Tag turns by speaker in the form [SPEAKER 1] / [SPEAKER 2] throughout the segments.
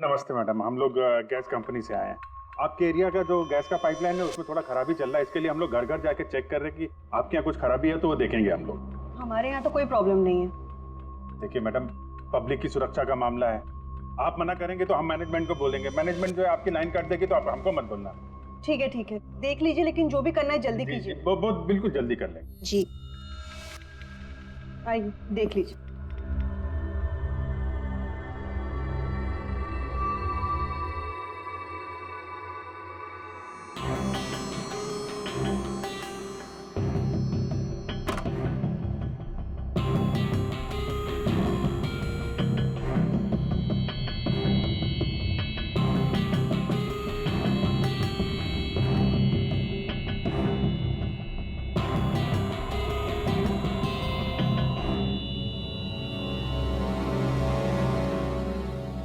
[SPEAKER 1] नमस्ते मैडम, हम लोग गैस कंपनी से आए हैं। आपके एरिया का जो गैस का पाइपलाइन है उसमें थोड़ा खराबी चल रहा है, इसके लिए हम लोग घर घर जाके चेक कर रहे हैं कि आपके यहाँ कुछ खराबी है तो वो देखेंगे हम लोग।
[SPEAKER 2] हमारे यहाँ तो कोई प्रॉब्लम नहीं है।
[SPEAKER 1] देखिए मैडम, पब्लिक की सुरक्षा का मामला है, आप मना करेंगे तो हम मैनेजमेंट को बोलेंगे, मैनेजमेंट जो है आपकी लाइन काट देगी तो आप हमको मत बोलना।
[SPEAKER 2] ठीक है, देख लीजिए, लेकिन जो भी करना है जल्दी कीजिए।
[SPEAKER 1] वो बिल्कुल जल्दी कर लेंगे।
[SPEAKER 2] जी आइए देख लीजिए।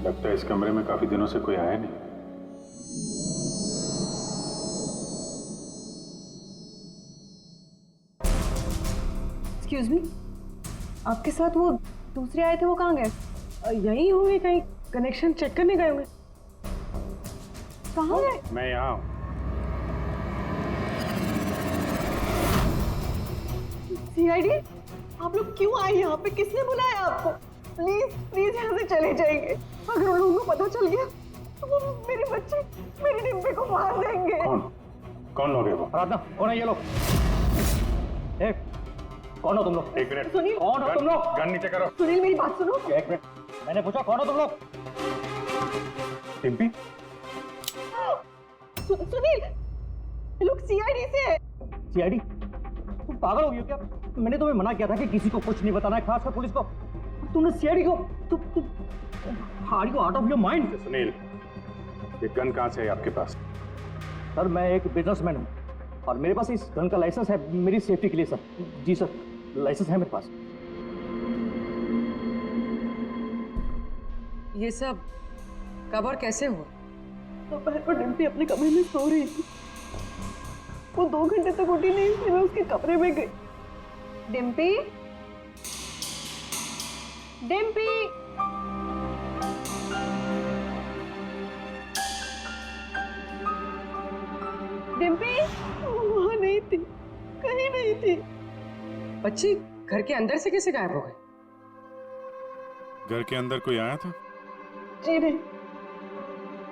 [SPEAKER 1] लगता है इस कमरे में काफी दिनों से कोई आया नहीं।
[SPEAKER 2] एक्सक्यूज मी, आपके साथ वो दूसरे आए थे, वो कहाँ गए?
[SPEAKER 3] यहीं होंगे, कहीं कनेक्शन चेक करने गए होंगे।
[SPEAKER 2] कहाँ गए?
[SPEAKER 1] मैं यहाँ हूँ।
[SPEAKER 2] सीआईडी, आप लोग क्यों आए यहाँ पे? किसने बुलाया आपको? प्लीज यहाँ से चले जाइए। अगर उन लोगों को पता चल गया तो वो मेरे बच्चे, मेरे डिम्पी को मार देंगे।
[SPEAKER 1] कौन लोग है वो?
[SPEAKER 4] आराधना, कौन है ये लोग? कौन हो तुम लोग?
[SPEAKER 1] एक मिनट,
[SPEAKER 2] सुनील,
[SPEAKER 4] कौन हो तुम लोग?
[SPEAKER 1] गन नीचे करो।
[SPEAKER 2] सुनील मेरी बात सुनो।
[SPEAKER 4] एक मिनट, मैंने पूछा कौन हो तुम लोग?
[SPEAKER 1] डिम्पी?
[SPEAKER 2] सुनील, ये लोग सीआईडी से है।
[SPEAKER 4] सीआईडी? तुम पागल हो गई हो क्या? मैंने तुम्हें मना किया था कि किसी को कुछ नहीं बताना है, खासकर पुलिस को। तुमने सीआईडी को are you out of your mind?
[SPEAKER 1] Sunil, ये गन कहाँ से है आपके पास?
[SPEAKER 4] सर, मैं एक बिजनेसमैन हूँ और मेरे पास इस गन का लाइसेंस है मेरी सेफ्टी के लिए सर। जी सर, लाइसेंस है मेरे पास।
[SPEAKER 3] ये सब कब और कैसे हुआ?
[SPEAKER 2] दोपहर को डिम्पी अपने कमरे में सो रही थी। वो 2 घंटे तक उठी नहीं, इसलिए मैं उसके कमरे में गई। डिम्पी, डिम्पी, डिम्पी वहां नहीं थी, कहीं नहीं थी।
[SPEAKER 3] बच्ची घर के अंदर से कैसे गायब हो गई?
[SPEAKER 1] घर के अंदर कोई आया था?
[SPEAKER 2] जी नहीं।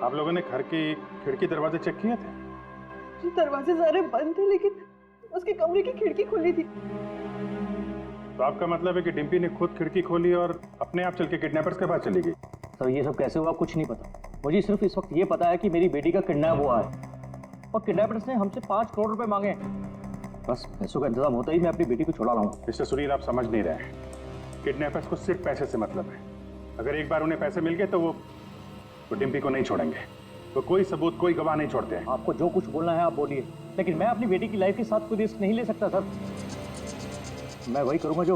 [SPEAKER 1] आप लोगों ने घर की खिड़की दरवाजे चेक किए थे?
[SPEAKER 2] जी दरवाजे सारे बंद थे, लेकिन उसके कमरे की खिड़की खुली थी।
[SPEAKER 1] तो आपका मतलब है कि डिम्पी ने खुद खिड़की खोली और अपने आप चल के किडनैपर्स के पास चली गई?
[SPEAKER 4] सर, ये सब कैसे हुआ कुछ नहीं पता। मुझे सिर्फ इस वक्त ये पता है कि मेरी बेटी का किडनैप हुआ है और किडनैपर्स ने हमसे 5 करोड़ रुपए मांगे हैं। बस पैसों का इंतजाम होता ही मैं अपनी बेटी को छुड़ा लाऊंगा।
[SPEAKER 1] मिस्टर सुनील, आप समझ नहीं रहे हैं। किडनैपर्स को सिर्फ पैसे से मतलब है। अगर एक बार उन्हें पैसे मिल गए तो वो डिम्पी को नहीं छोड़ेंगे। तो कोई सबूत, कोई गवाह नहीं छोड़ते हैं।
[SPEAKER 4] आपको जो कुछ बोलना है आप बोलिए, लेकिन मैं अपनी बेटी की लाइफ के साथ कोई रिस्क नहीं ले सकता सर। मैं वही करूंगा जो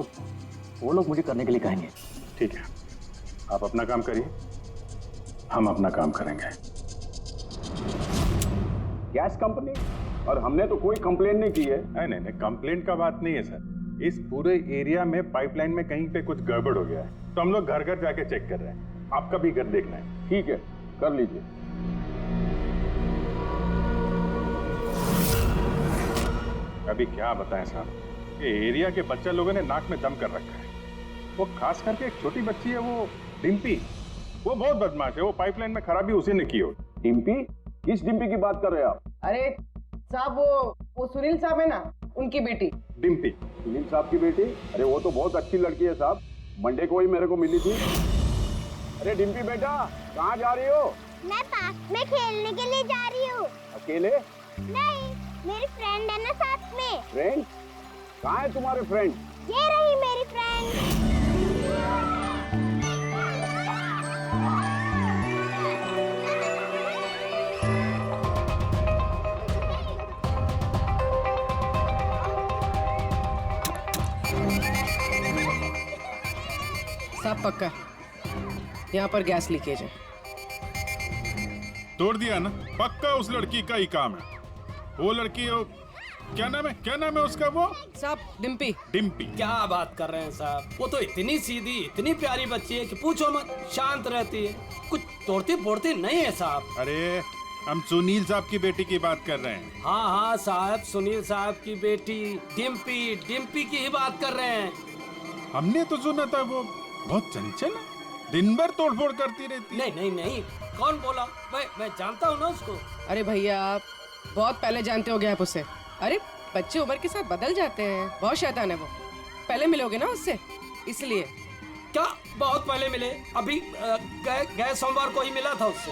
[SPEAKER 4] वो लोग मुझे करने के लिए कहेंगे।
[SPEAKER 1] ठीक है, आप अपना काम करिए, हम अपना काम करेंगे।
[SPEAKER 5] Gas company? और हमने तो कोई कंप्लेन नहीं की है।
[SPEAKER 1] नहीं, कंप्लेंट का बात नहीं है सर। इस पूरे एरिया में पाइपलाइन में कहीं पे कुछ गड़बड़ हो गया है, तो हम लोग घर घर जाके चेक कर रहे हैं। आपका भी घर देखना है।
[SPEAKER 5] ठीक है, कर लीजिए।
[SPEAKER 1] अभी क्या बताएं साहब, ये एरिया के बच्चा लोगों ने नाक में दम कर रखा है। वो खास करके एक छोटी बच्ची है, वो डिम्पी, वो बहुत बदमाश है। वो पाइपलाइन में खराबी उसी ने की हो।
[SPEAKER 5] डिम्पी? किस डिम्पी की बात कर रहे हैं आप?
[SPEAKER 3] अरे साहब, वो सुनील साहब है ना, उनकी बेटी।
[SPEAKER 1] डिम्पी?
[SPEAKER 5] सुनील साहब की बेटी? अरे वो तो बहुत अच्छी लड़की है साहब, मंडे को ही मेरे को मिली थी। अरे डिम्पी बेटा, कहाँ जा रही हो?
[SPEAKER 6] मैं पार्क में खेलने के लिए जा रही हूँ।
[SPEAKER 5] अकेले?
[SPEAKER 6] नहीं, मेरी फ्रेंड है ना साथ में।
[SPEAKER 5] फ्रेंड? कहाँ है तुम्हारे फ्रेंड?
[SPEAKER 6] ये रही मेरी फ्रेंड।
[SPEAKER 3] सब पक्का, यहाँ पर गैस लीकेज है।
[SPEAKER 1] तोड़ दिया ना, पक्का उस लड़की का ही काम है। वो लड़की क्या नाम है उसका वो?
[SPEAKER 3] साहब डिम्पी।
[SPEAKER 1] डिम्पी।
[SPEAKER 7] क्या बात कर रहे हैं साहब, वो तो इतनी सीधी इतनी प्यारी बच्ची है कि पूछो मत, शांत रहती है, कुछ तोड़ती फोड़ती नहीं है साहब।
[SPEAKER 1] अरे हम सुनील साहब की बेटी की बात कर रहे हैं।
[SPEAKER 7] हाँ हाँ साहब, सुनील साहब की बेटी डिम्पी की ही बात कर रहे हैं।
[SPEAKER 1] हमने तो सुना था वो बहुत चंचल है, दिन भर तोड़फोड़ करती रहती है।
[SPEAKER 7] नहीं, कौन बोला? मैं जानता हूँ ना उसको।
[SPEAKER 3] अरे भैया आप बहुत पहले जानते हो गए आप उससे। अरे बच्चे उम्र के साथ बदल जाते हैं, बहुत शैतान है वो। पहले मिलोगे ना उससे इसलिए।
[SPEAKER 7] क्या बहुत पहले मिले? अभी गए सोमवार को ही मिला था उससे।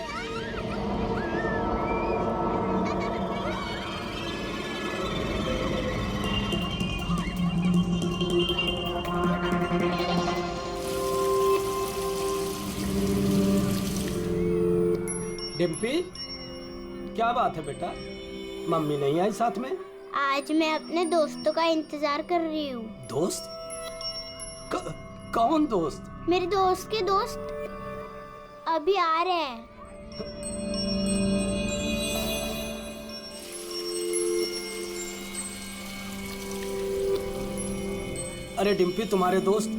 [SPEAKER 7] डिम्पी, क्या बात है बेटा, मम्मी नहीं आई साथ में?
[SPEAKER 6] आज मैं अपने दोस्तों का इंतजार कर रही हूँ।
[SPEAKER 7] दोस्त? कौन दोस्त?
[SPEAKER 6] मेरे दोस्त के दोस्त अभी आ रहे हैं।
[SPEAKER 7] अरे डिम्पी, तुम्हारे दोस्त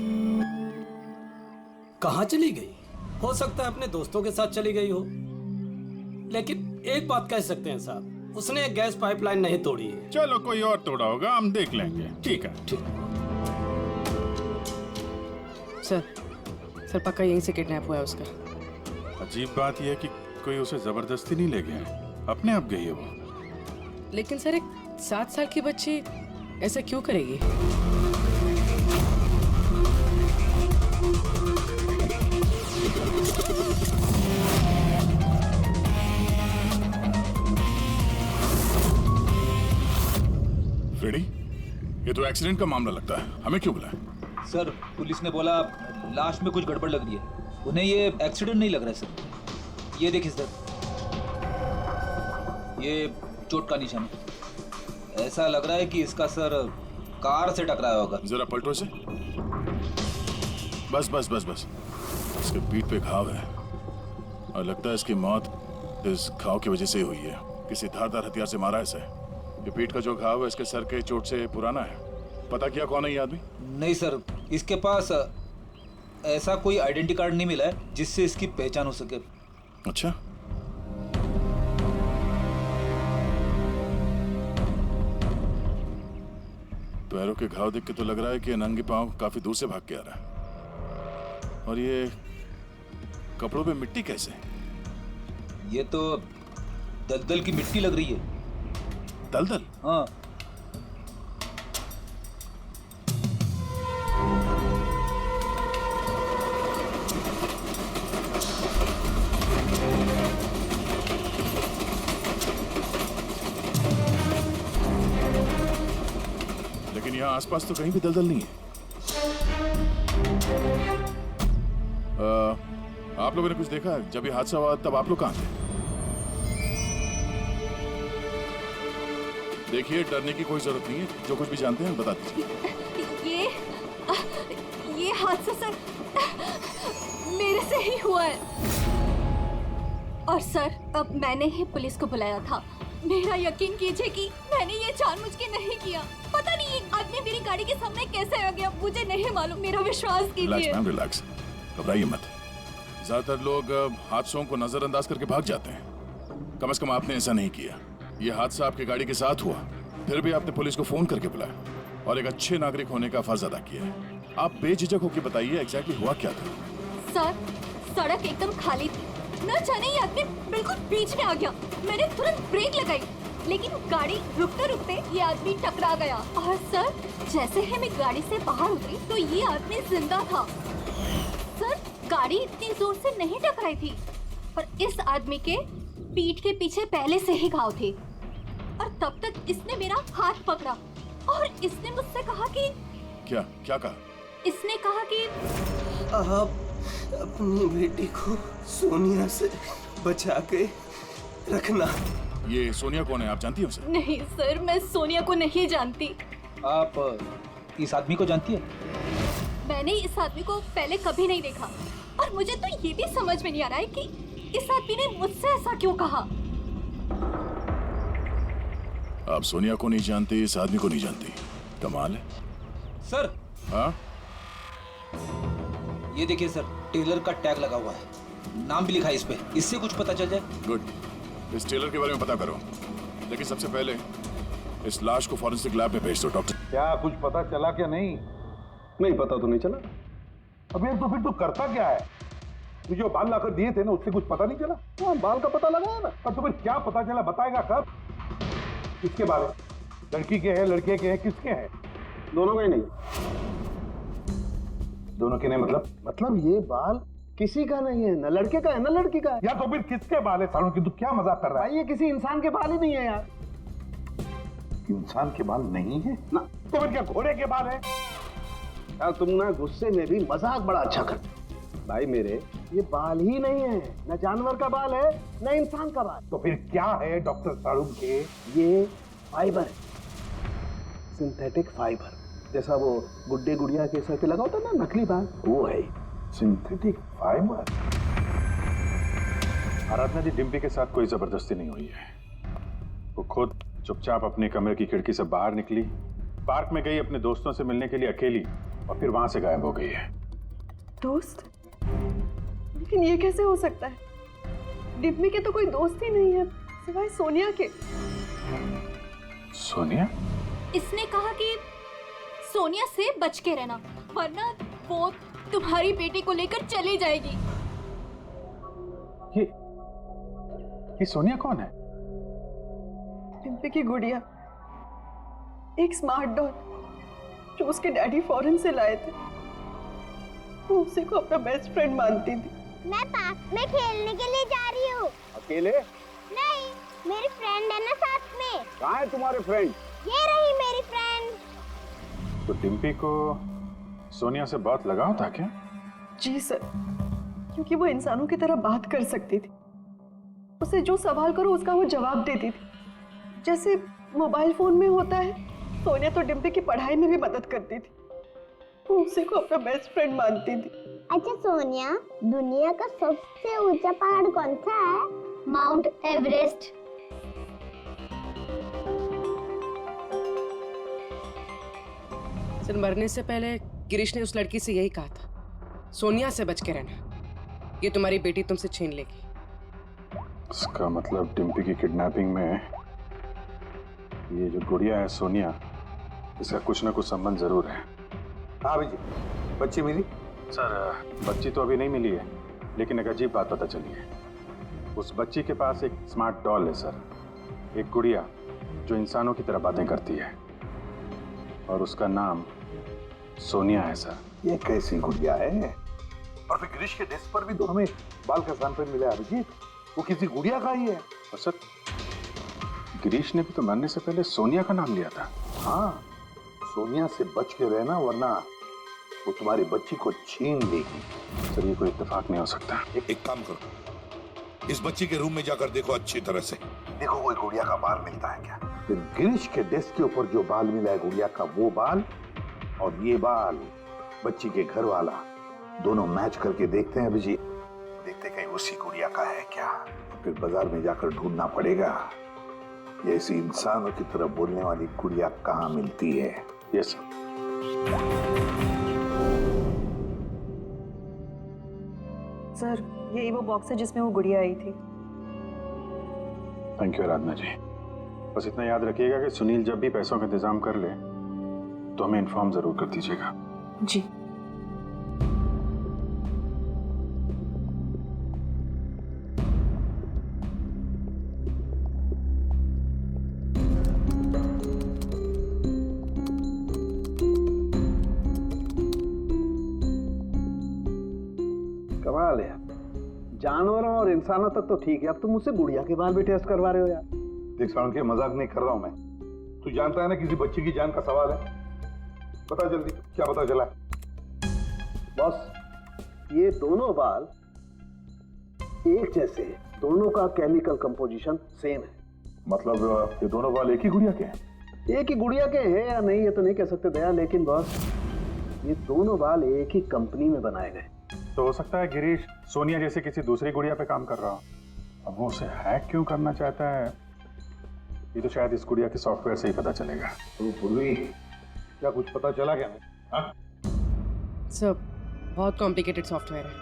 [SPEAKER 7] कहाँ चली गई? हो सकता है अपने दोस्तों के साथ चली गई हो, लेकिन एक बात कह सकते हैं साहब, उसने गैस पाइपलाइन नहीं तोड़ी है।
[SPEAKER 1] चलो कोई और तोड़ा होगा, हम देख लेंगे। ठीक है।
[SPEAKER 3] सर पक्का यहीं से किडनैप हुआ है उसका।
[SPEAKER 1] अजीब बात यह है कि कोई उसे जबरदस्ती नहीं ले गया है, अपने आप गई है वो।
[SPEAKER 3] लेकिन सर एक 7 साल की बच्ची ऐसा क्यों करेगी?
[SPEAKER 1] फ्रेडी, ये तो एक्सीडेंट का मामला लगता है, हमें क्यों बुलाया?
[SPEAKER 8] सर पुलिस ने बोला लाश में कुछ गड़बड़ लग रही है, उन्हें ये एक्सीडेंट नहीं लग रहा है सर। ये देखिए सर, ये चोट का निशान है। ऐसा लग रहा है कि इसका सर कार से टकराया होगा।
[SPEAKER 1] जरा पलटो से। बस। इसके पीठ पे घाव है और लगता है इसकी मौत इस घाव की वजह से हुई है। किसी धारदार हथियार से मारा है इसे। ये पीठ का जो घाव है इसके सर के चोट से पुराना है। पता किया कौन है ये आदमी?
[SPEAKER 8] नहीं सर, इसके पास ऐसा कोई आइडेंटिटी कार्ड नहीं मिला है जिससे इसकी पहचान हो सके।
[SPEAKER 1] अच्छा, पैरों के घाव देख के तो लग रहा है कि नंगे पांव काफी दूर से भाग के आ रहा है। और ये कपड़ों पे मिट्टी कैसे?
[SPEAKER 8] ये तो दलदल की मिट्टी लग रही है।
[SPEAKER 1] दलदल?
[SPEAKER 8] हाँ।
[SPEAKER 1] लेकिन यहाँ आसपास तो कहीं भी दलदल नहीं है। आप लोगों ने कुछ देखा? जब ये हादसा हुआ तब आप लोग कहाँ थे? देखिए, डरने की कोई जरूरत नहीं है, जो कुछ भी जानते हैं बता दीजिए।
[SPEAKER 9] ये हादसा सर मेरे से ही हुआ है। और सर अब मैंने ही पुलिस को बुलाया था। मेरा यकीन कीजिए कि मैंने ये जानबूझ के नहीं किया। पता नहीं ये आदमी मेरी गाड़ी के सामने कैसे आ गया, मुझे नहीं मालूम। मेरा विश्वास कीजिए।
[SPEAKER 1] रिलैक्स, घबराइए मत। ज्यादातर लोग हादसों को नजरअंदाज करके भाग जाते हैं। कम से कम आपने ऐसा नहीं किया। ये हादसा आपकी गाड़ी के साथ हुआ, फिर भी आपने पुलिस को फोन करके बुलाया और एक अच्छे नागरिक होने का फर्ज अदा किया है। आप बेझिझक होकर बताइए एग्जैक्टली हुआ क्या था?
[SPEAKER 9] सर सड़क एकदम खाली थी, न जाने ये आदमी बिल्कुल बीच में आ गया। मैंने तुरंत ब्रेक लगाई, लेकिन गाड़ी रुकते रुकते ये आदमी टकरा गया। और सर जैसे ही मैं गाड़ी से बाहर उतरी तो ये आदमी जिंदा था। सर गाड़ी इतनी जोर से नहीं टकराई थी, पर इस आदमी के पीठ के पीछे पहले से ही घाव थे। और तब तक इसने मेरा हाथ पकड़ा और इसने मुझसे कहा कि
[SPEAKER 1] क्या कहा?
[SPEAKER 9] इसने कहा कि
[SPEAKER 7] आप अपनी बेटी को सोनिया से बचा के रखना।
[SPEAKER 1] ये सोनिया कौन है, आप जानती हैं उसे?
[SPEAKER 9] नहीं सर, मैं सोनिया को नहीं जानती।
[SPEAKER 8] आप इस आदमी को जानती है?
[SPEAKER 9] मैंने इस आदमी को पहले कभी नहीं देखा और मुझे तो ये भी समझ में नहीं आ रहा है कि इस आदमी ने मुझसे ऐसा क्यों कहा।
[SPEAKER 10] आप सोनिया को नहीं जानती, इस आदमी को नहीं जानती, कमाल है।
[SPEAKER 8] सर
[SPEAKER 10] हाँ,
[SPEAKER 8] ये देखिए सर, टेलर का टैग लगा हुआ है, नाम भी लिखा है इस पे, इससे कुछ पता चल जाए।
[SPEAKER 10] गुड। इस टेलर के बारे में पता करो, लेकिन सबसे पहले इस लाश को फॉरेंसिक लैब में भेज दो। डॉक्टर,
[SPEAKER 5] क्या कुछ पता चला क्या? नहीं नहीं पता तो नहीं चला। अबे तो फिर तू करता क्या है? तू जो बाल लाकर दिए थे ना, उससे कुछ पता नहीं चला? हाँ, बाल का पता लगाया ना। पर तुम्हें क्या पता चला, बताएगा कब? किसके बारे? लड़की के हैं, लड़के के हैं, किसके हैं? दोनों के नहीं। दोनों के नहीं मतलब ये बाल किसी का नहीं है, ना लड़के का है ना लड़की का है। या तो फिर किसके बाल है? सालों की तू क्या मजाक कर रहा है? ये किसी इंसान के बाल ही नहीं है यार। इंसान के बाल नहीं है ना, तो फिर क्या घोड़े के बाल है? यार तुम ना गुस्से में भी मजाक बड़ा अच्छा करते भाई मेरे। ये बाल ही नहीं है, न जानवर का बाल है न इंसान का बाल। तो फिर क्या है डॉक्टर साड़ूम के? ये फाइबर है, सिंथेटिक फाइबर। जैसा वो गुड्डे गुड़िया के सर पे लगा होता ना नकली बाल, वो है सिंथेटिक फाइबर।
[SPEAKER 1] आराधना जी, डिम्पी के साथ कोई जबरदस्ती नहीं हुई है। वो खुद चुपचाप अपने कमरे की खिड़की से बाहर निकली, पार्क में गई अपने दोस्तों से मिलने के लिए अकेली, और फिर वहां से गायब हो गई है।
[SPEAKER 2] दोस्त? लेकिन ये कैसे हो सकता है? डिम्पी के तो कोई दोस्त ही नहीं है सिवाय सोनिया के।
[SPEAKER 1] सोनिया?
[SPEAKER 9] इसने कहा कि सोनिया से बच के रहना, वरना वो तुम्हारी बेटी को लेकर चली जाएगी।
[SPEAKER 1] ये सोनिया कौन है?
[SPEAKER 2] डिम्पी की गुड़िया, एक स्मार्ट डॉल जो उसके डैडी फॉरेन से लाए थे। वो उसी को अपना बेस्ट फ्रेंड मानती थी।
[SPEAKER 6] मैं पार्क में खेलने के लिए जा रही हूँ।
[SPEAKER 5] अकेले?
[SPEAKER 6] नहीं, मेरी फ्रेंड है ना साथ में।
[SPEAKER 5] कहाँ है तुम्हारे फ्रेंड?
[SPEAKER 6] ये रही मेरी फ्रेंड।
[SPEAKER 1] तो डिम्पी को सोनिया से बहुत लगाव था क्या?
[SPEAKER 2] जी सर, क्योंकि वो इंसानों की तरह बात कर सकती थी। उसे जो सवाल करो उसका वो जवाब देती थी। जैसे मोबाइल फोन में होता है, सोनिया तो डिम्पी की पढ़ाई में भी मदद करती थी। वो उसी को अपना बेस्ट फ्रेंड मानती थी।
[SPEAKER 6] अच्छा सोनिया, दुनिया का सबसे ऊंचा पहाड़ कौन सा है? Mount Everest.
[SPEAKER 3] सर, मरने से पहले गिरीश ने उस लड़की से यही कहा था, सोनिया से बच के रहना, ये तुम्हारी बेटी तुमसे छीन लेगी।
[SPEAKER 1] इसका मतलब डिम्पी की किडनैपिंग में ये जो गुड़िया है सोनिया, इसका कुछ ना कुछ संबंध जरूर है।
[SPEAKER 5] हाँ भैया, बच्ची मिली?
[SPEAKER 1] सर, बच्ची तो अभी नहीं मिली है, लेकिन एक अजीब बात पता चली है। उस बच्ची के पास एक स्मार्ट डॉल है सर, एक गुड़िया जो इंसानों की तरह बातें करती है, और उसका नाम सोनिया है सर।
[SPEAKER 5] ये कैसी गुड़िया है? और फिर गिरीश के डेस्क पर भी तो हमें बाल का सैंपल मिला है अभिजीत, वो किसी गुड़िया का ही है।
[SPEAKER 1] और सर, गिरीश ने भी तो मरने से पहले सोनिया का नाम लिया था।
[SPEAKER 5] हाँ, सोनिया से बच के रहना, वरना वो तुम्हारी बच्ची को छीन लेगी।
[SPEAKER 1] सर, ये कोई इत्तेफाक नहीं हो सकता।
[SPEAKER 10] एक काम करो, इस बच्ची के रूम में जाकर देखो अच्छी तरह से।
[SPEAKER 5] देखो कोई गुड़िया का बाल मिलता है क्या? फिर गिरीश के डेस्क के ऊपर जो बाल मिला है गुड़िया का, वो बाल और ये बाल बच्ची के घर वाला, दोनों मैच करके देखते हैं अभिजीत। देखते कहीं उसी गुड़िया का है क्या? फिर बाजार में जाकर ढूंढना पड़ेगा ये ऐसी इंसानों की तरह बोलने वाली गुड़िया कहाँ मिलती है।
[SPEAKER 1] Yes sir.
[SPEAKER 2] सर, यही वो बॉक्स है जिसमें वो गुड़िया आई थी।
[SPEAKER 1] थैंक यू आराधना जी। बस इतना याद रखिएगा कि सुनील जब भी पैसों का इंतजाम कर ले तो हमें इन्फॉर्म जरूर कर दीजिएगा।
[SPEAKER 2] जी।
[SPEAKER 5] कमाल है, जानवरों और इंसानों तक तो ठीक है, अब तुम मुझसे गुड़िया के बाल भी टेस्ट करवा रहे हो यार। देख साउंड के मजाक नहीं कर रहा हूं मैं। तू जानता है ना किसी बच्ची की जान का सवाल है। बता जल्दी, क्या पता चला? बॉस, ये दोनों बाल एक जैसे हैं, दोनों का केमिकल कंपोजिशन सेम है।
[SPEAKER 1] मतलब ये दोनों बाल एक ही गुड़िया के हैं?
[SPEAKER 5] एक ही गुड़िया के हैं या नहीं ये तो नहीं कह सकते दया, लेकिन बॉस ये दोनों बाल एक ही कंपनी में बनाए गए।
[SPEAKER 1] तो हो सकता है गिरीश सोनिया जैसे किसी दूसरी गुड़िया पे काम कर रहा हो। अब वो उसे हैक क्यों करना चाहता है, ये तो शायद इस गुड़िया के सॉफ्टवेयर से ही पता चलेगा।
[SPEAKER 5] तो पूर्वी क्या कुछ पता चला क्या? हाँ?
[SPEAKER 3] सर बहुत कॉम्प्लिकेटेड सॉफ्टवेयर है,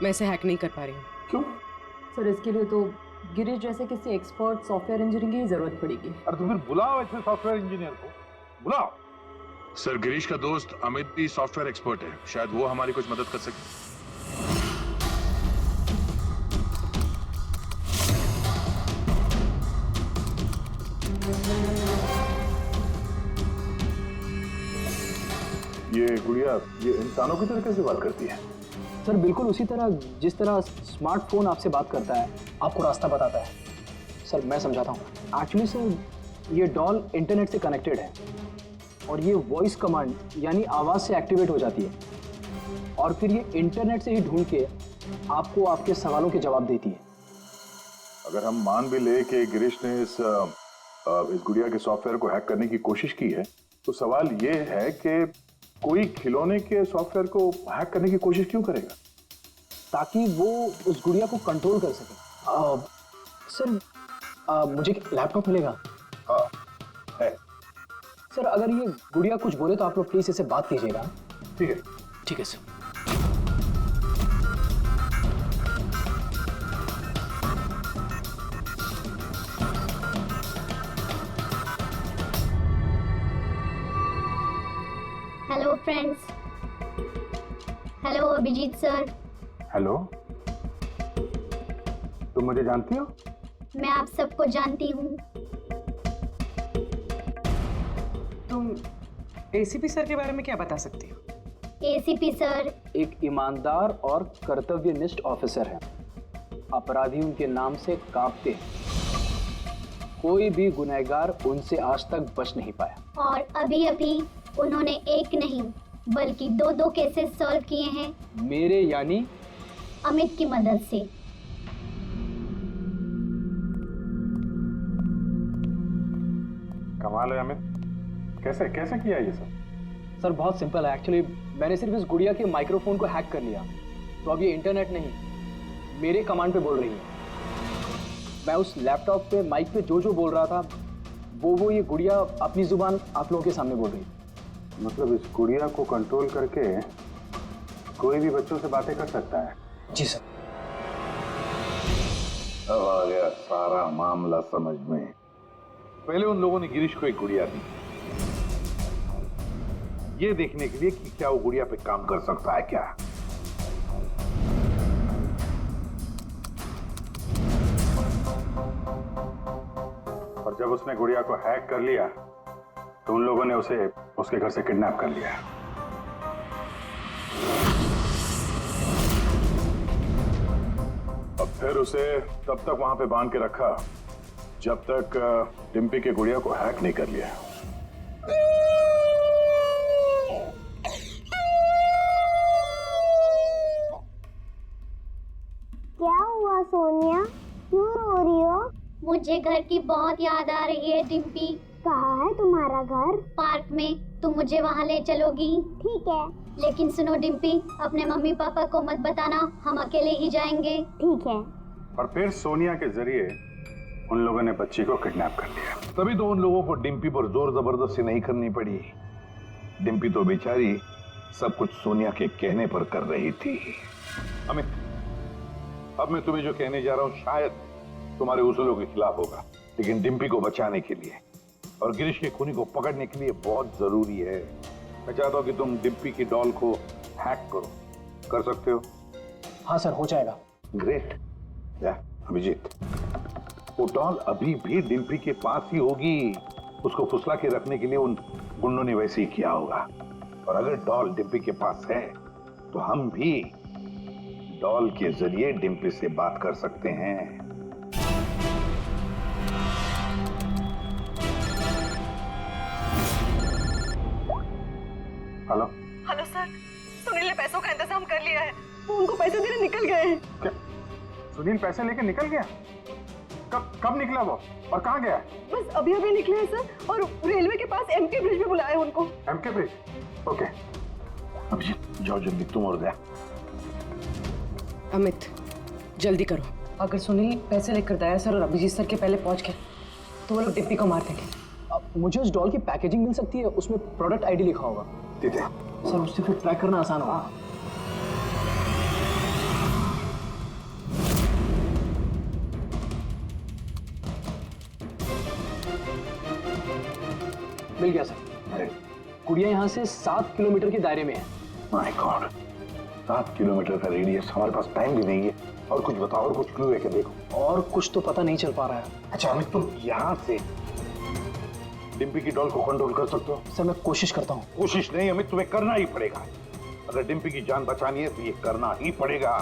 [SPEAKER 3] मैं इसे हैक नहीं कर पा रही हूँ।
[SPEAKER 5] क्यों?
[SPEAKER 2] सर इसके लिए तो गिरीश जैसे किसी एक्सपर्ट सॉफ्टवेयर इंजीनियर की जरूरत पड़ेगी।
[SPEAKER 5] अरे तो फिर बुलाओ ऐसे सॉफ्टवेयर इंजीनियर को, बुलाओ।
[SPEAKER 10] सर गिरीश का दोस्त अमित भी सॉफ्टवेयर एक्सपर्ट है, शायद वो हमारी कुछ मदद कर सके।
[SPEAKER 1] ये गुड़िया ये इंसानों की तरह कैसे बात करती है?
[SPEAKER 4] सर बिल्कुल उसी तरह जिस तरह स्मार्टफोन आपसे बात करता है, आपको रास्ता बताता है। सर मैं समझाता हूँ। एक्चुअली सर ये डॉल इंटरनेट से कनेक्टेड है और ये वॉइस कमांड यानी आवाज़ से एक्टिवेट हो जाती है और फिर ये इंटरनेट से ही ढूंढ के आपको आपके सवालों के जवाब देती है।
[SPEAKER 1] अगर हम मान भी ले कि गिरीश ने इस गुड़िया के सॉफ्टवेयर को हैक करने की कोशिश की है, तो सवाल ये है कि कोई खिलौने के सॉफ्टवेयर को हैक करने की कोशिश क्यों करेगा?
[SPEAKER 4] ताकि वो उस गुड़िया को कंट्रोल कर सके। सर मुझे लैपटॉप मिलेगा?
[SPEAKER 1] हाँ है।
[SPEAKER 4] सर अगर ये गुड़िया कुछ बोले तो आप लोग प्लीज इसे बात कीजिएगा।
[SPEAKER 1] ठीक है।
[SPEAKER 4] ठीक है sir.
[SPEAKER 6] Hello friends. Hello Abhijeet sir.
[SPEAKER 1] Hello, तुम मुझे जानती हो?
[SPEAKER 6] मैं आप सबको जानती हूँ।
[SPEAKER 3] तुम एसीपी सर के बारे में क्या बता सकती हो?
[SPEAKER 6] एसीपी सर
[SPEAKER 4] एक ईमानदार और कर्तव्यनिष्ठ ऑफिसर है। अपराधी उनके नाम से कांपते हैं। कोई भी गुनहगार उनसे आज तक बच नहीं पाया।
[SPEAKER 6] और अभी अभी उन्होंने एक नहीं बल्कि दो केसेस सॉल्व किए हैं
[SPEAKER 4] मेरे यानी
[SPEAKER 6] अमित की मदद से।
[SPEAKER 1] कमाल है अमित, कैसे कैसे किया ये सब?
[SPEAKER 4] सर बहुत सिंपल है। एक्चुअली मैंने सिर्फ इस गुड़िया के माइक्रोफोन को हैक कर लिया, तो अब ये इंटरनेट नहीं मेरे कमांड पे बोल रही है। मैं उस लैपटॉप पे माइक पे जो बोल रहा था वो ये गुड़िया अपनी जुबान आप लोगों के सामने बोल रही है।
[SPEAKER 1] मतलब इस गुड़िया को कंट्रोल करके कोई भी बच्चों से बातें कर सकता है?
[SPEAKER 4] जी सर।
[SPEAKER 5] अब आ गया सारा मामला समझ में। पहले उन लोगों ने गिरीश को एक गुड़िया दी, ये देखने के लिए कि क्या वो गुड़िया पे काम कर सकता है क्या।
[SPEAKER 1] और जब उसने गुड़िया को हैक कर लिया तो उन लोगों ने उसे उसके घर से किडनैप कर लिया। अब फिर उसे तब तक वहां पे बांध के रखा जब तक डिम्पी के गुड़िया को हैक नहीं कर लिया।
[SPEAKER 6] क्या हुआ सोनिया, क्यों रो रही हो? मुझे घर की बहुत याद आ रही है डिम्पी। कहाँ है तुम्हारा घर? पार्क में। तुम मुझे वहाँ ले चलोगी? ठीक है। लेकिन सुनो डिम्पी, अपने मम्मी पापा को मत बताना, हम अकेले ही जाएंगे। ठीक है।
[SPEAKER 1] और फिर सोनिया के जरिए उन लोगों ने बच्ची को किडनैप कर लिया।
[SPEAKER 5] तभी तो उन लोगों को डिम्पी पर जोर जबरदस्ती नहीं करनी पड़ी। डिम्पी तो बेचारी सब कुछ सोनिया के कहने पर कर रही थी। अमित, अब मैं तुम्हें जो कहने जा रहा हूँ शायद तुम्हारे उसूलों के खिलाफ होगा, लेकिन डिम्पी को बचाने के लिए और गिरीश के खूनी को पकड़ने के लिए बहुत जरूरी है। मैं चाहता हूँ कि तुम डिम्पी की डॉल को हैक करो। कर सकते हो?
[SPEAKER 4] हाँ सर, हो जाएगा।
[SPEAKER 5] ग्रेट। या अभिजीत, वो डॉल अभी भी डिम्पी के पास ही होगी। उसको फुसला के रखने के लिए उन गुंडों ने वैसे ही किया होगा। और अगर डॉल डिम्पी के पास है तो हम भी डॉल के जरिए डिम्पी से बात कर सकते हैं।
[SPEAKER 1] हेलो
[SPEAKER 2] हेलो सर, सुनील ने पैसों का इंतजाम कर लिया है, वो उनको पैसे देने निकल गए हैं।
[SPEAKER 1] क्या सुनील पैसे लेके निकल गया? कब निकला वो और कहाँ गया?
[SPEAKER 2] बस अभी अभी निकले हैं सर, और रेलवे के पास एमके ब्रिज पे बुलाया है उनको।
[SPEAKER 1] MK bridge? ओके।
[SPEAKER 5] अभिजीत जाओ जल्दी, तुम और गया।
[SPEAKER 3] अमित जल्दी करो।
[SPEAKER 2] अगर सुनील पैसे लेकर दया सर और अभिजीत सर के पहले पहुंच गए
[SPEAKER 3] तो वो लोग डिप्पी को मार देंगे।
[SPEAKER 4] अब मुझे उस डॉल की पैकेजिंग मिल सकती है, उसमें प्रोडक्ट आईडी लिखा होगा।
[SPEAKER 5] दे दे।
[SPEAKER 4] सर उससे फिर ट्रैक करना आसान होगा। मिल गया सर।
[SPEAKER 5] अरे
[SPEAKER 4] गुड़िया यहाँ से 7 किलोमीटर के दायरे में है।
[SPEAKER 5] माय गॉड, 7 किलोमीटर का रेडियस। हमारे पास टाइम भी नहीं है। और कुछ बताओ, और कुछ क्लू है क्या? देखो
[SPEAKER 4] और कुछ तो पता नहीं चल पा रहा है।
[SPEAKER 5] अच्छा अमित, तुम यहाँ से डिम्पी की डॉल को कंट्रोल कर सकते हो?
[SPEAKER 4] सर मैं कोशिश करता हूँ।
[SPEAKER 5] कोशिश नहीं अमित, तुम्हें करना ही पड़ेगा। अगर डिम्पी की जान बचानी है तो ये करना ही पड़ेगा।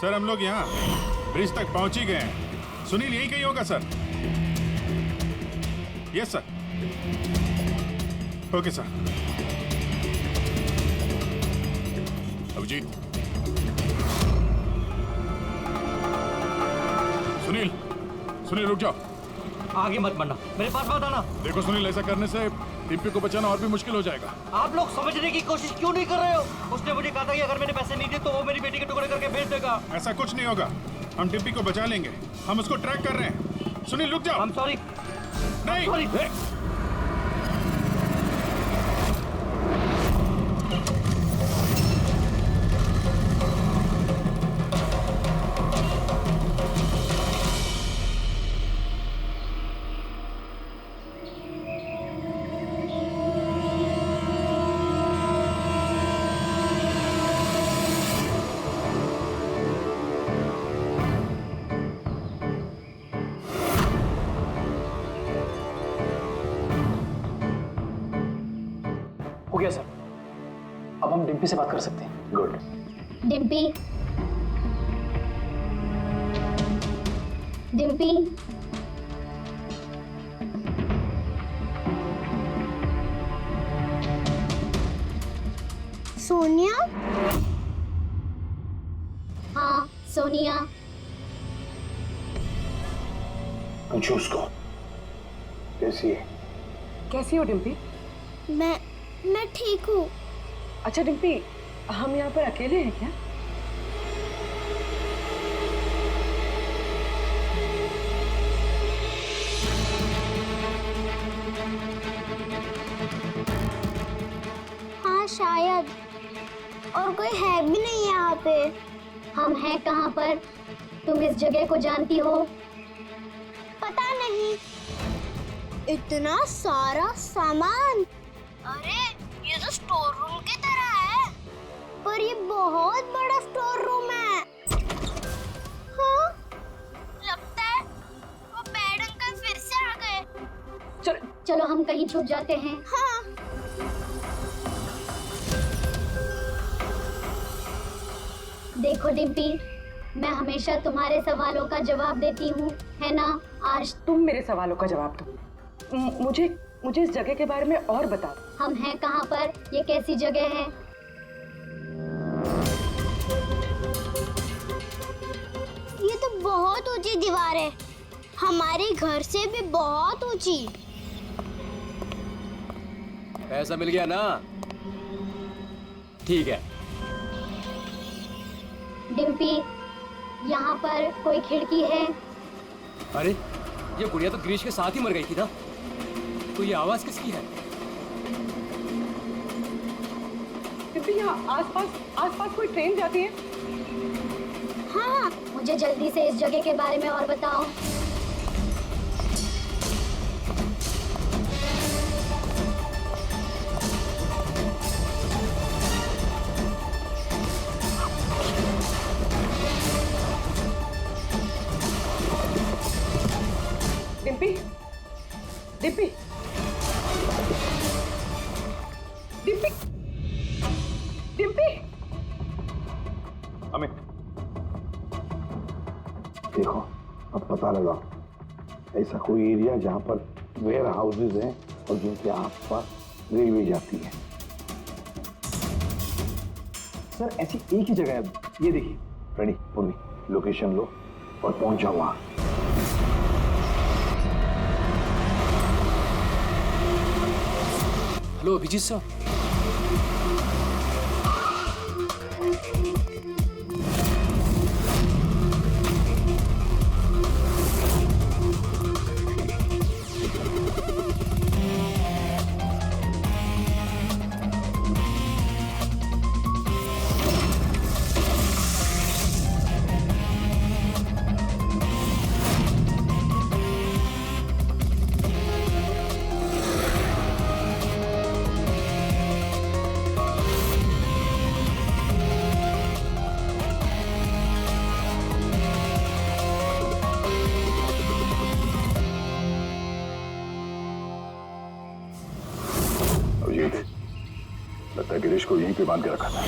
[SPEAKER 1] सर हम लोग यहाँ ब्रिज तक पहुंच ही गए हैं। सुनील यहीं कहीं होगा sir. Yes sir. Okay sir.
[SPEAKER 10] Abhijeet, Sunil, Sunil रुक जाओ।
[SPEAKER 7] आगे मत बढ़ना, मेरे पास मत आना।
[SPEAKER 10] देखो सुनील, ऐसा करने से डिम्पी को बचाना और भी मुश्किल हो जाएगा।
[SPEAKER 7] आप लोग समझने की कोशिश क्यों नहीं कर रहे हो? उसने मुझे कहा था कि अगर मैंने पैसे नहीं दिए तो वो मेरी बेटी के टुकड़े करके भेज देगा।
[SPEAKER 1] ऐसा कुछ नहीं होगा, हम डिम्पी को बचा लेंगे। हम उसको ट्रैक कर रहे हैं। सुनील रुक जाओ।
[SPEAKER 7] I'm sorry.
[SPEAKER 1] नहीं
[SPEAKER 7] Sorry.
[SPEAKER 4] हो गया सर, अब हम डिम्पी से बात कर सकते हैं।
[SPEAKER 5] गुड।
[SPEAKER 6] डिम्पी, डिम्पी, सोनिया? हाँ सोनिया।
[SPEAKER 5] पूछो उसको कैसी है।
[SPEAKER 3] कैसी हो डिम्पी?
[SPEAKER 6] मैं ठीक हूँ।
[SPEAKER 3] अच्छा डिम्पी, हम यहाँ पर अकेले हैं क्या?
[SPEAKER 6] हाँ शायद, और कोई है भी नहीं यहाँ पे। हम हैं कहाँ पर? तुम इस जगह को जानती हो? पता नहीं। इतना सारा सामान। अरे ये तो स्टोर रूम की तरह है, पर ये बहुत बड़ा स्टोर रूम है। हाँ, लगता है वो बैड अंकल फिर से आ गए। चलो हम कहीं छुप जाते हैं। हाँ। देखो डिम्पी, मैं हमेशा तुम्हारे सवालों का जवाब देती हूँ, है ना? आज
[SPEAKER 3] तुम मेरे सवालों का जवाब दो। मुझे इस जगह के बारे में और बताओ।
[SPEAKER 6] हम हैं कहाँ पर? ये कैसी जगह है? ये तो बहुत ऊंची दीवार है, हमारे घर से भी बहुत ऊंची।
[SPEAKER 11] पैसा मिल गया ना? ठीक है।
[SPEAKER 6] डिम्पी, यहाँ पर कोई खिड़की है?
[SPEAKER 11] अरे ये गुड़िया तो गिरीश के साथ ही मर गई थी ना, तो ये आवाज किसकी है?
[SPEAKER 3] डिम्पी, यहाँ आसपास कोई ट्रेन जाती है?
[SPEAKER 6] हाँ, मुझे जल्दी से इस जगह के बारे में और बताओ।
[SPEAKER 3] डिम्पी, डिम्पी, डिम्पी, डिम्पी।
[SPEAKER 1] अमित,
[SPEAKER 5] देखो अब पता लगा ऐसा कोई एरिया जहाँ पर वेयर हाउसेज हैं और जिनके आसपास रेलवे जाती है।
[SPEAKER 4] सर ऐसी एक ही जगह है, ये देखिए।
[SPEAKER 5] रेडी पूर्वी, लोकेशन लो और पहुंच जाओ वहां।
[SPEAKER 11] Hello Abhijeet sir.
[SPEAKER 10] गिरीश को यहीं पे बांध के रखा था।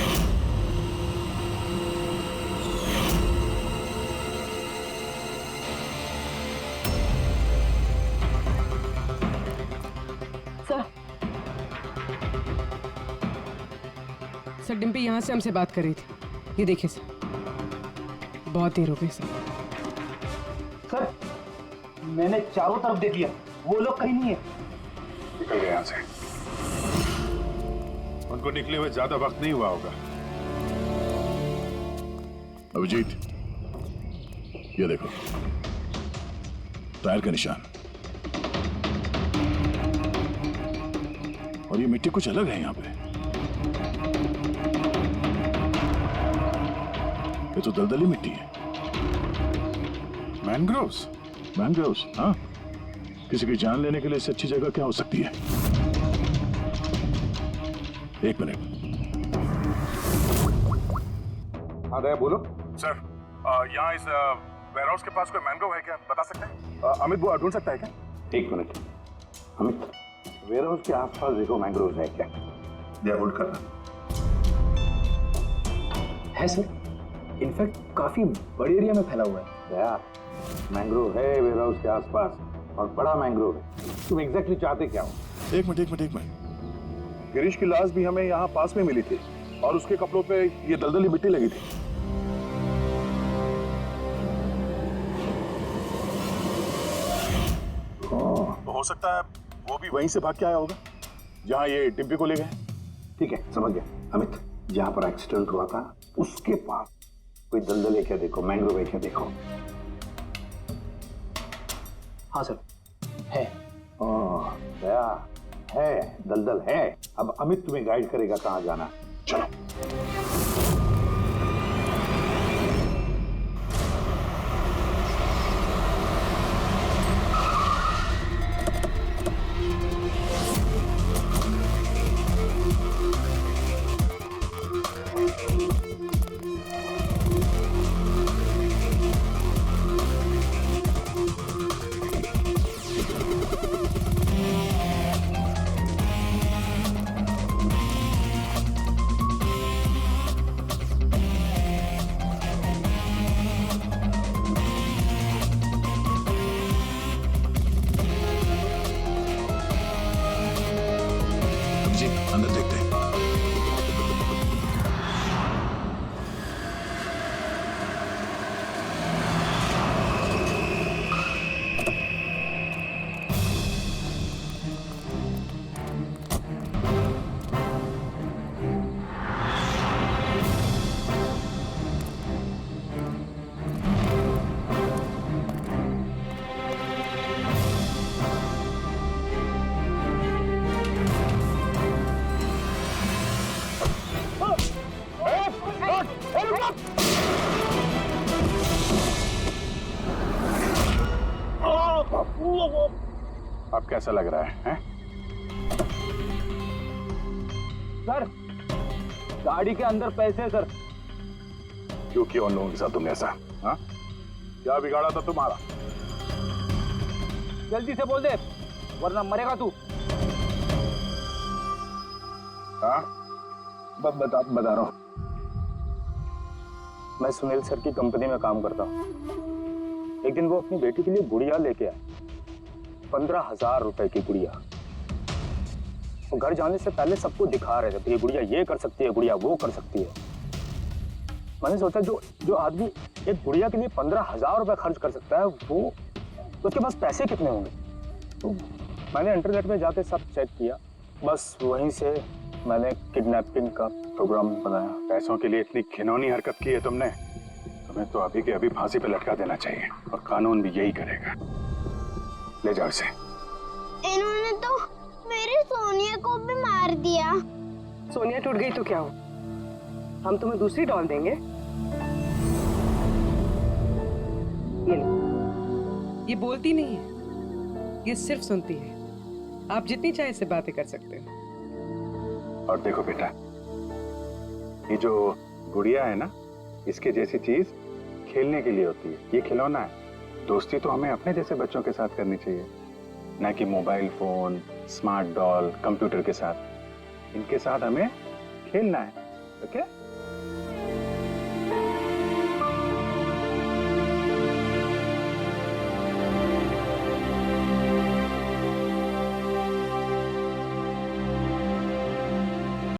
[SPEAKER 3] सर डिम्पी यहाँ से हमसे बात कर रही थी। ये देखिए सर, बहुत देर हो गई सर।
[SPEAKER 4] सर मैंने चारों तरफ देख लिया, वो लोग कहीं नहीं है।
[SPEAKER 1] निकल गए यहाँ से। उनको निकले हुए ज्यादा वक्त नहीं हुआ होगा।
[SPEAKER 10] अभिजीत, ये देखो टायर का निशान, और ये मिट्टी कुछ अलग है यहाँ पे। ये तो दलदली मिट्टी है।
[SPEAKER 1] मैनग्रोव्स?
[SPEAKER 10] मैनग्रोव्स, हाँ। किसी की जान लेने के लिए इससे अच्छी जगह क्या हो सकती है? एक मिनट।
[SPEAKER 1] हाँ दया बोलो।
[SPEAKER 10] सर, यहाँ इस वेयरहाउस के पास कोई मैंग्रोव है क्या, बता सकते हैं? अमित वो ढूंढ सकता है क्या?
[SPEAKER 5] एक मिनट अमित, वेयरहाउस के आसपास देखो मैंग्रोव है क्या? दया होल्ड करना।
[SPEAKER 4] है सर, इनफैक्ट काफी बड़े एरिया में फैला हुआ है।
[SPEAKER 5] दया, मैंग्रोव है वेयरहाउस के आसपास और बड़ा मैंग्रोव है। तुम एग्जैक्टली चाहते क्या हो?
[SPEAKER 10] एक मिनट। गिरीश की लाश भी हमें यहाँ पास में मिली थी और उसके कपड़ों पे ये दलदली मिट्टी लगी थी। तो हो सकता है वो भी वहीं से भाग के आया होगा जहाँ ये डिम्पी को ले गए।
[SPEAKER 5] ठीक है, समझ गया अमित। जहां पर एक्सीडेंट हुआ था उसके पास कोई दलदल है क्या देखो, मैंग्रोव है क्या देखो।
[SPEAKER 4] हाँ सर, है।
[SPEAKER 5] ओह दया, है दलदल है। अब अमित तुम्हें गाइड करेगा कहां जाना।
[SPEAKER 10] चलो। अंदर देखते हैं।
[SPEAKER 1] अब कैसा लग रहा है?
[SPEAKER 4] सर गाड़ी के अंदर पैसे है सर।
[SPEAKER 10] क्यों किया उन लोगों के साथ तुमने ऐसा? हाँ, क्या बिगाड़ा था तुम्हारा?
[SPEAKER 4] जल्दी से बोल दे वरना मरेगा तू।
[SPEAKER 10] हाँ,
[SPEAKER 4] बता रहा हूँ। मैं सुनील सर की कंपनी में काम करता हूँ। एक दिन वो अपनी बेटी के लिए गुड़िया लेके आए, 15,000 रुपए की गुड़िया। वो घर जाने से पहले सबको दिखा रहे थे, ये गुड़िया ये कर सकती है, गुड़िया वो कर सकती है। मैंने सोचा जो आदमी एक गुड़िया के लिए 15,000 रुपए खर्च कर सकता है, वो उसके पास पैसे कितने होंगे। तो मैंने इंटरनेट में जाके सब चेक किया, बस वहीं से मैंने किडनैपिंग का प्रोग्राम बनाया।
[SPEAKER 1] पैसों के लिए इतनी घिनौनी हरकत की है तुमने, तुम्हें तो अभी के अभी फांसी पे लटका देना चाहिए और कानून भी यही करेगा। ले जाओ इसे।
[SPEAKER 6] इन्होंने तो मेरी सोनिया को भी मार दिया।
[SPEAKER 3] सोनिया टूट गई तो क्या हो, हम तुम्हें दूसरी डॉल देंगे। ये लो। ये बोलती नहीं है, ये सिर्फ सुनती है। आप जितनी चाहे इससे बातें कर सकते हो।
[SPEAKER 1] और देखो बेटा, ये जो गुड़िया है ना, इसके जैसी चीज खेलने के लिए होती है। ये खिलौना है। दोस्ती तो हमें अपने जैसे बच्चों के साथ करनी चाहिए, ना कि mobile phone, smart doll, computer के साथ। इनके साथ हमें खेलना है, ओके?